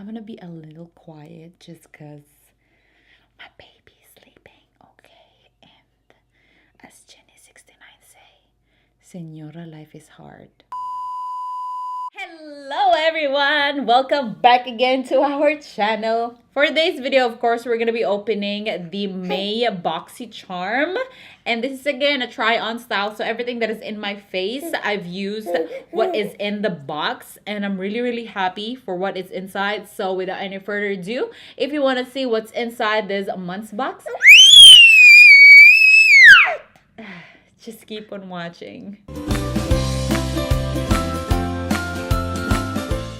I'm gonna be a little quiet just because my baby's sleeping, okay? And as Jenny69 say, Senora, life is hard. Hello everyone! Welcome back again to our channel. For today's video, of course, we're going to be opening the May Boxycharm. And this is again a try-on style. So everything that is in my face, I've used what is in the box. And I'm really happy for what is inside. So without any further ado, if you want to see what's inside this month's box, just keep on watching.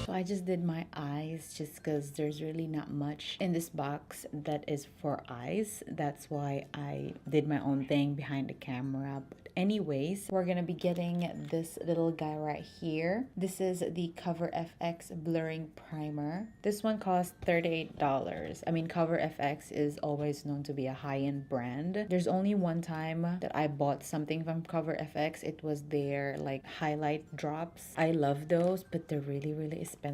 I just did my eyes just because there's really not much in this box that is for eyes. That's why I did my own thing behind the camera. But anyways, we're gonna be getting this little guy right here. This is the CoverFX blurring primer. This one cost $38. I mean, CoverFX is always known to be a high-end brand. There's only one time that I bought something from CoverFX. It was their like highlight drops. I love those, but they're really expensive.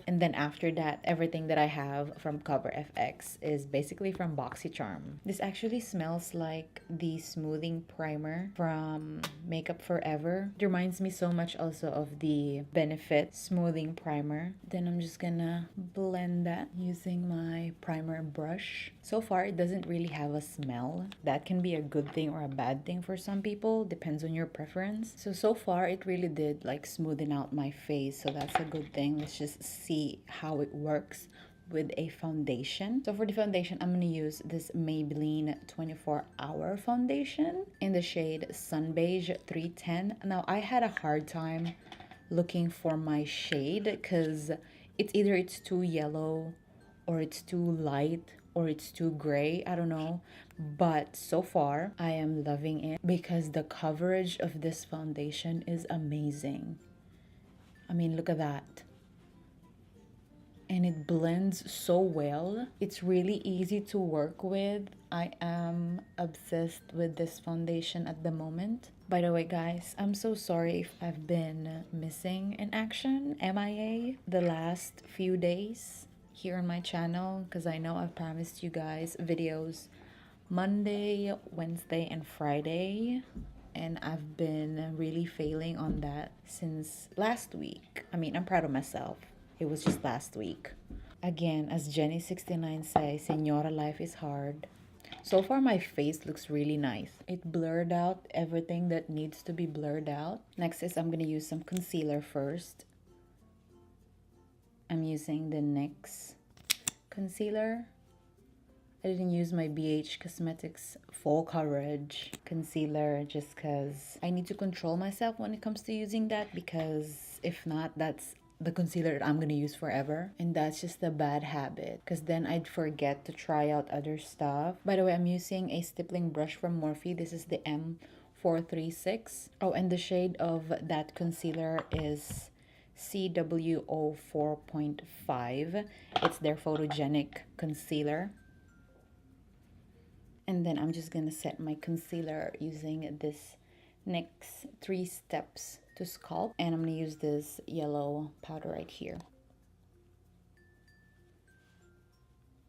And then after that, everything that I have from CoverFX is basically from Boxycharm. This actually smells like the smoothing primer from Makeup Forever. It reminds me so much also of the Benefit smoothing primer. Then I'm just gonna blend that using my primer brush. So far, it doesn't really have a smell. That can be a good thing or a bad thing for some people. Depends on your preference. So far, it really did like smoothen out my face. So that's a good thing. Let's just see how it works with a foundation. So for the foundation, I'm going to use this Maybelline 24-hour foundation in the shade Sun Beige 310. Now, I had a hard time looking for my shade because it's too yellow or it's too light or it's too gray. I don't know. But so far, I am loving it because the coverage of this foundation is amazing. I mean, look at that. And it blends so well. It's really easy to work with. I am obsessed with this foundation at the moment. By the way, guys, I'm so sorry if I've been missing in action, MIA, the last few days here on my channel, because I know I've promised you guys videos Monday, Wednesday, and Friday. And I've been really failing on that since last week. I mean, I'm proud of myself. It was just last week. Again, as Jenny69 says, Senora, life is hard. So far, my face looks really nice. It blurred out everything that needs to be blurred out. Next is I'm going to use some concealer first. I'm using the NYX concealer. I didn't use my BH Cosmetics Full Coverage concealer just because I need to control myself when it comes to using that, because if not, that's the concealer that I'm gonna use forever, and that's just a bad habit because then I'd forget to try out other stuff. By the way, I'm using a stippling brush from Morphe. This is the M436. Oh, and the shade of that concealer is CWO 4.5. It's their photogenic concealer. And then I'm just gonna set my concealer using this NYX 3 Steps to Sculpt, and I'm gonna use this yellow powder right here.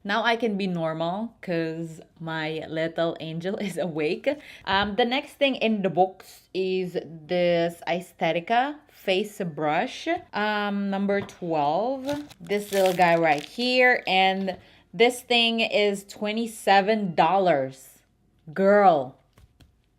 Now I can be normal because my little angel is awake. The next thing in the box is this Aesthetica face brush, number 12. This little guy right here, and this thing is $27. Girl,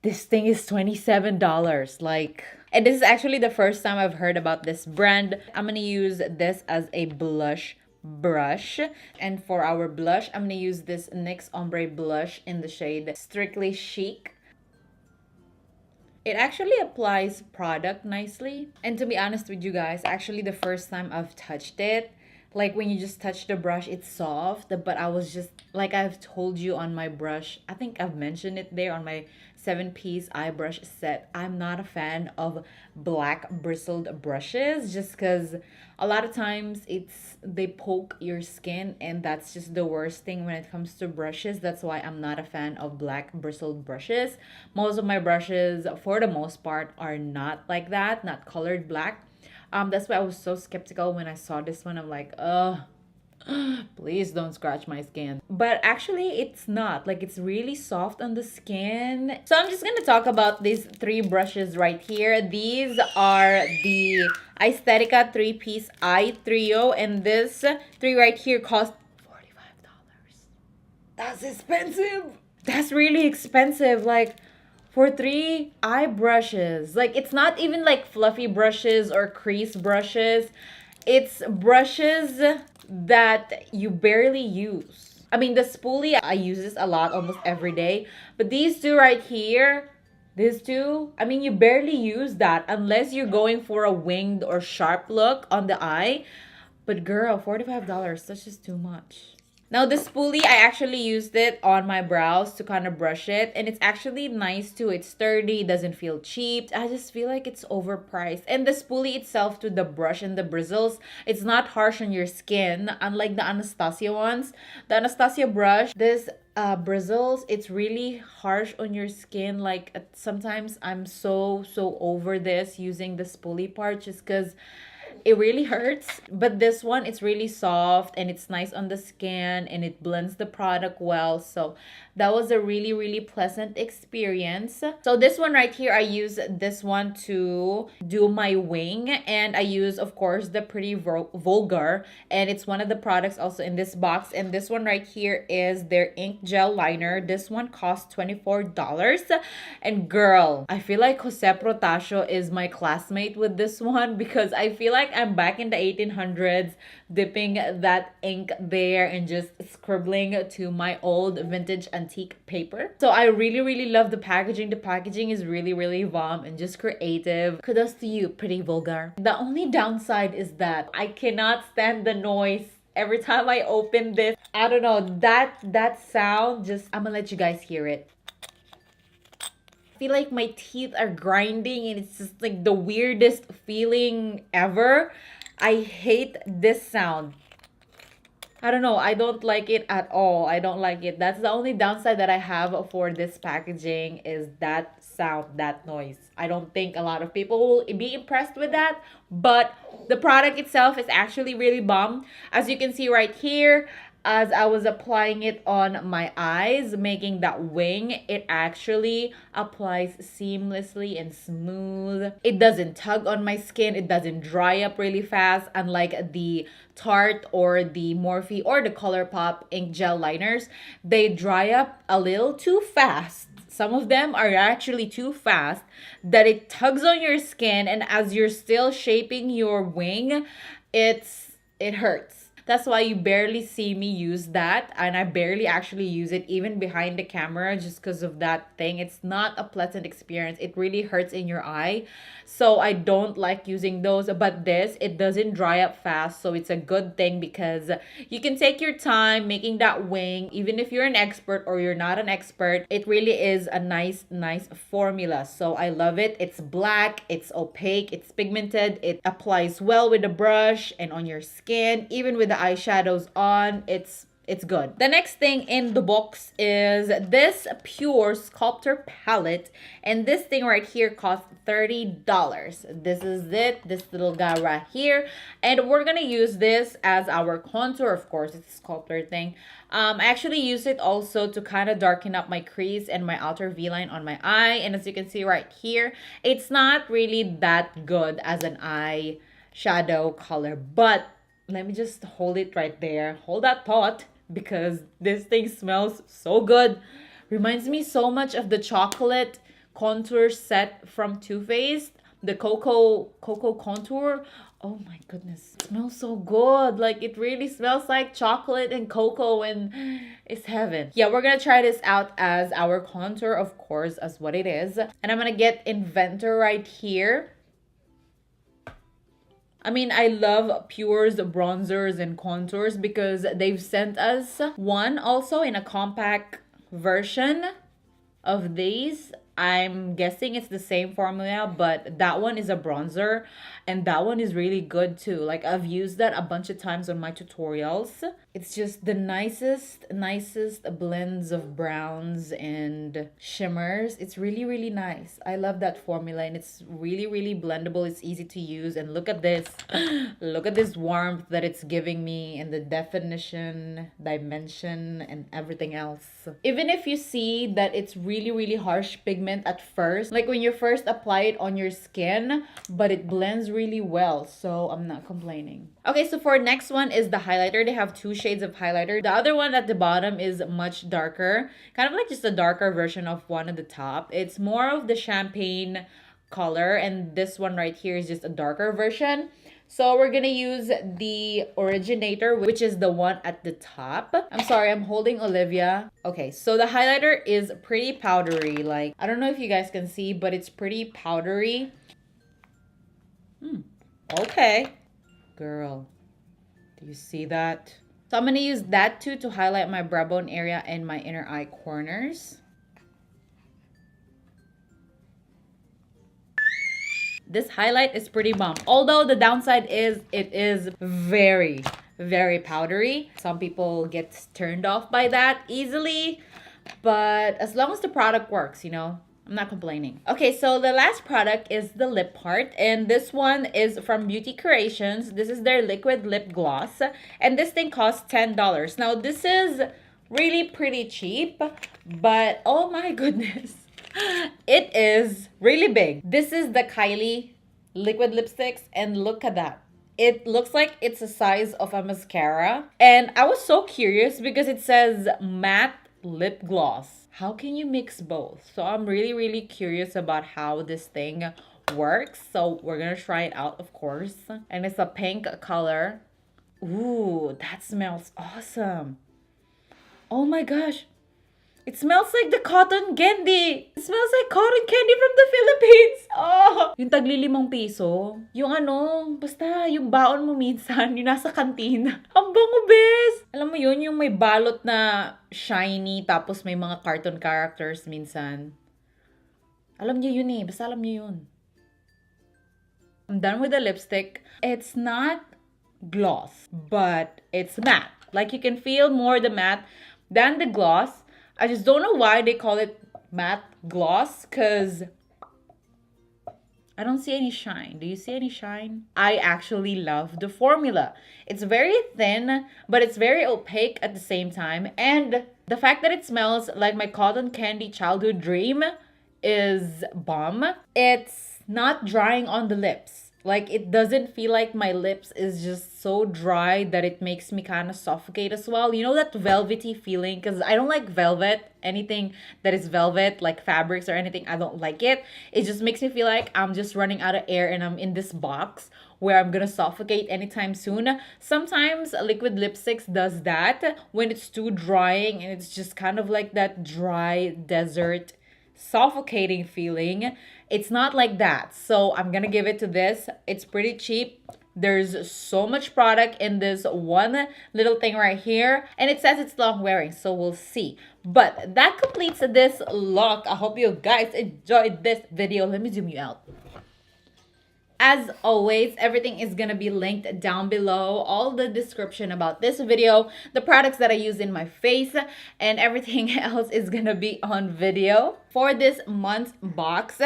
this thing is $27. Like, and this is actually the first time I've heard about this brand. I'm gonna use this as a blush brush, and for our blush, I'm gonna use this NYX Ombre blush in the shade Strictly Chic. It actually applies product nicely, and to be honest with you guys, actually the first time I've touched it, like when you just touch the brush, it's soft, but I was just like, I've told you on my brush, I think I've mentioned it there on my 7-piece eye brush set, I'm not a fan of black bristled brushes just because a lot of times they poke your skin, and that's just the worst thing when it comes to brushes. That's why I'm not a fan of black bristled brushes. Most of my brushes, for the most part, are not like that, not colored black. That's why I was so skeptical when I saw this one. I'm like, ugh, Please don't scratch my skin. But actually, it's not. Like, it's really soft on the skin. So I'm just gonna talk about these three brushes right here. These are the Aesthetica 3-piece eye trio. And this three right here cost $45. That's expensive. That's really expensive. Like, for three eye brushes. Like, it's not even like fluffy brushes or crease brushes. It's brushes that you barely use. I mean, the spoolie, I use this a lot, almost every day. But these two right here, these two, I mean, you barely use that unless you're going for a winged or sharp look on the eye. But girl, $45, that's just too much. Now, the spoolie, I actually used it on my brows to kind of brush it. And it's actually nice too. It's sturdy, doesn't feel cheap. I just feel like it's overpriced. And the spoolie itself, to the brush and the bristles, it's not harsh on your skin. Unlike the Anastasia ones. The Anastasia brush, this bristles, it's really harsh on your skin. Like, sometimes I'm so over this using the spoolie part just because it really hurts. But this one, it's really soft and it's nice on the skin and it blends the product well. So that was a really pleasant experience. So this one right here, I use this one to do my wing, and I use, of course, the Pretty Vulgar, and it's one of the products also in this box. And this one right here is their ink gel liner. This one costs $24. And girl, I feel like Jose Protasio is my classmate with this one, because I feel like I'm back in the 1800s dipping that ink there and just scribbling to my old vintage antique paper. So I really love the packaging. The packaging is really bomb and just creative. Kudos to you, Pretty Vulgar. The only downside is that I cannot stand the noise every time I open this. I don't know, that sound, just, I'm gonna let you guys hear it. I feel like my teeth are grinding and it's just like the weirdest feeling ever. I hate this sound. I don't know. I don't like it at all. I don't like it. That's the only downside that I have for this packaging, is that sound, that noise. I don't think a lot of people will be impressed with that, but the product itself is actually really bomb. As you can see right here, as I was applying it on my eyes, making that wing, it actually applies seamlessly and smooth. It doesn't tug on my skin. It doesn't dry up really fast, unlike the Tarte or the Morphe or the ColourPop ink gel liners. They dry up a little too fast. Some of them are actually too fast that it tugs on your skin, and as you're still shaping your wing, it hurts. That's why you barely see me use that, and I barely actually use it even behind the camera, just because of that thing. It's not a pleasant experience. It really hurts in your eye. So I don't like using those. But this, it doesn't dry up fast, so it's a good thing because you can take your time making that wing. Even if you're an expert or you're not an expert, it really is a nice formula. So I love it. It's black, it's opaque, it's pigmented, it applies well with the brush and on your skin, even with the eyeshadows on. It's good. The next thing in the box is this Pure Sculptor palette, and this thing right here costs $30. This is it, this little guy right here, and we're gonna use this as our contour. Of course, it's a sculptor thing. I actually use it also to kind of darken up my crease and my outer V-line on my eye, and as you can see right here, it's not really that good as an eye shadow color, but let me just hold it right there. Hold that thought, because this thing smells so good. Reminds me so much of the chocolate contour set from Too Faced, the Cocoa contour. Oh my goodness, it smells so good. Like, it really smells like chocolate and cocoa, and it's heaven. Yeah, we're gonna try this out as our contour, of course, as what it is. And I'm gonna get Inventor right here. I mean, I love Pure's bronzers and contours because they've sent us one also in a compact version of these. I'm guessing it's the same formula, but that one is a bronzer and that one is really good too. Like I've used that a bunch of times on my tutorials. It's just the nicest blends of browns and shimmers. It's really nice. I love that formula and it's really blendable. It's easy to use, and look at this. Look at this warmth that it's giving me, and the definition, dimension, and everything else. Even if you see that it's really harsh pigment at first, like when you first apply it on your skin, but it blends really well, so I'm not complaining. Okay, so for next one is the highlighter. They have two shades of highlighter. The other one at the bottom is much darker, kind of like just a darker version of one at the top. It's more of the champagne color, and this one right here is just a darker version. So we're gonna use the originator, which is the one at the top. I'm sorry, I'm holding Olivia. Okay, so the highlighter is pretty powdery. Like, I don't know if you guys can see, but it's pretty powdery. Okay. Girl, do you see that? So I'm gonna use that too to highlight my brow bone area and my inner eye corners. This highlight is pretty bomb. Although the downside is it is very powdery. Some people get turned off by that easily. But as long as the product works, you know, I'm not complaining. Okay, so the last product is the lip part. And this one is from Beauty Creations. This is their liquid lip gloss. And this thing costs $10. Now, this is really pretty cheap. But, oh my goodness. It is really big. This is the Kylie liquid lipsticks, and look at that. It looks like it's the size of a mascara. And I was so curious because it says matte lip gloss. How can you mix both? So I'm really curious about how this thing works. So we're gonna try it out, of course. And it's a pink color. Ooh, that smells awesome. Oh my gosh. It smells like the cotton candy. It smells like cotton candy from the Philippines. Oh! Yung tagli-5 piso. Yung ano, basta yung baon mo minsan, yung nasa kantina. Ang bango, bes! Alam mo yun, yung may balot na shiny, tapos may mga cartoon characters minsan. Alam niyo yun eh, basta alam niyo yun. I'm done with the lipstick. It's not gloss, but it's matte. Like you can feel more the matte than the gloss. I just don't know why they call it matte gloss, because I don't see any shine. Do you see any shine? I actually love the formula. It's very thin, but it's very opaque at the same time. And the fact that it smells like my cotton candy childhood dream is bomb. It's not drying on the lips. Like, it doesn't feel like my lips is just so dry that it makes me kind of suffocate as well. You know that velvety feeling? Because I don't like velvet. Anything that is velvet, like fabrics or anything, I don't like it. It just makes me feel like I'm just running out of air and I'm in this box where I'm gonna suffocate anytime soon. Sometimes liquid lipsticks does that when it's too drying and it's just kind of like that dry desert suffocating feeling. It's not like that. So I'm gonna give it to this. It's pretty cheap. There's so much product in this one little thing right here. And it says it's long wearing, so we'll see. But that completes this look. I hope you guys enjoyed this video. Let me zoom you out. As always, everything is gonna be linked down below. All the description about this video, the products that I use in my face, and everything else is gonna be on video. For this month's box,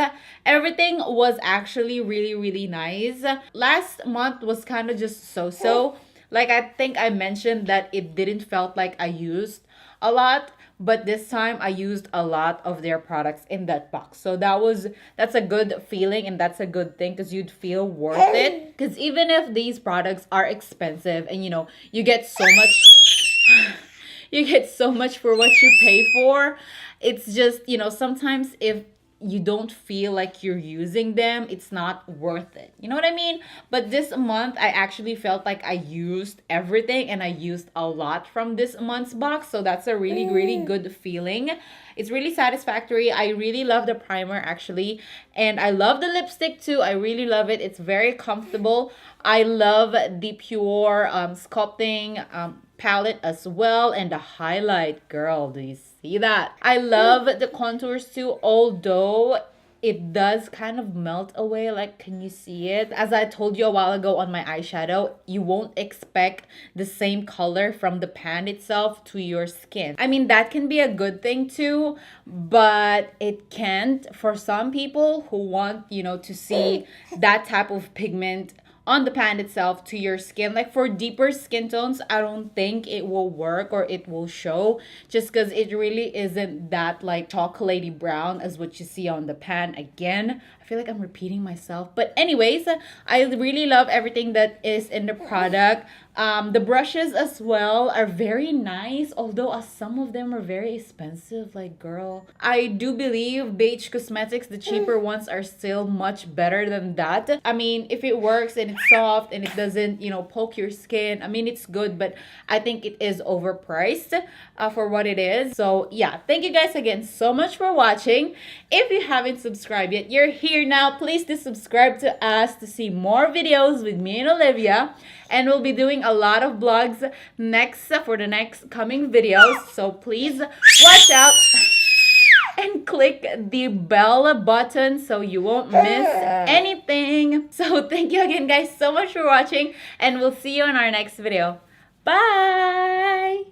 everything was actually really nice. Last month was kind of just so-so. Like, I think I mentioned that it didn't felt like I used a lot. But this time I used a lot of their products in that box. So that's a good feeling, and that's a good thing because you'd feel worth it. Because even if these products are expensive and, you know, you get so much for what you pay for, it's just, you know, sometimes if you don't feel like you're using them, it's not worth it. You know what I mean? But this month, I actually felt like I used everything, and I used a lot from this month's box. So that's a really good feeling. It's really satisfactory. I really love the primer, actually. And I love the lipstick too. I really love it. It's very comfortable. I love the pure sculpting palette as well, and the highlight, girl, do you see that? I love the contours too, although it does kind of melt away. Like, can you see it? As I told you a while ago on my eyeshadow, you won't expect the same color from the pan itself to your skin. I mean, that can be a good thing too, but it can't for some people who want, you know, to see that type of pigment on the pan itself to your skin. Like for deeper skin tones, I don't think it will work or it will show, just because it really isn't that like chocolatey brown as what you see on the pan. Again, I feel like I'm repeating myself, but anyways, I really love everything that is in the product. The brushes as well are very nice, although some of them are very expensive. Like, girl, I do believe Beige Cosmetics, the cheaper ones, are still much better than that. I mean, if it works and it's soft and it doesn't, you know, poke your skin, I mean, it's good, but I think it is overpriced for what it is. So yeah, thank you guys again so much for watching. If you haven't subscribed yet, you're here now. Please do subscribe to us to see more videos with me and Olivia, and we'll be doing a lot of vlogs next for the next coming videos, so please watch out and click the bell button so you won't miss anything. So thank you again guys so much for watching, and we'll see you in our next video. Bye.